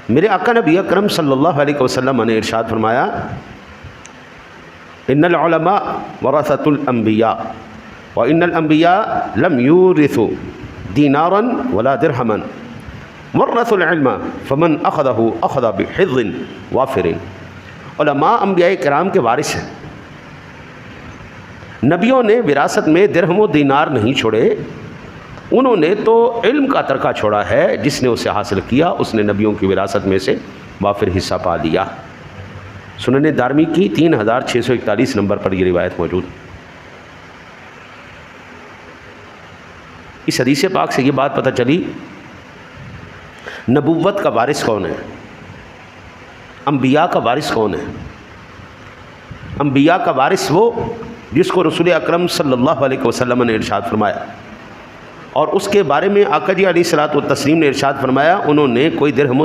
میرے آقا نبی اکرم صلی اللہ علیہ وسلم نے ارشاد فرمایا ان العلماء ورثۃ الانبیاء وان الانبیاء لم یورثوا دینارا ولا درہما ورثوا العلم فمن اخذه اخذ بحظ وافر۔ علماء انبیاء کرام کے وارث ہیں۔ نبیوں نے وراثت میں درہم و دینار نہیں چھوڑے، انہوں نے تو علم کا ترکہ چھوڑا ہے، جس نے اسے حاصل کیا اس نے نبیوں کی وراثت میں سے وافر حصہ پا لیا۔ سنن دارمی کی 3641 نمبر پر یہ روایت موجود ہے۔ اس حدیث پاک سے یہ بات پتہ چلی نبوت کا وارث کون ہے، انبیاء کا وارث کون ہے۔ انبیاء کا وارث وہ جس کو رسول اکرم صلی اللہ علیہ وسلم نے ارشاد فرمایا، اور اس کے بارے میں آقا جی علیہ الصلوۃ والتسلیم نے ارشاد فرمایا انہوں نے کوئی درہم و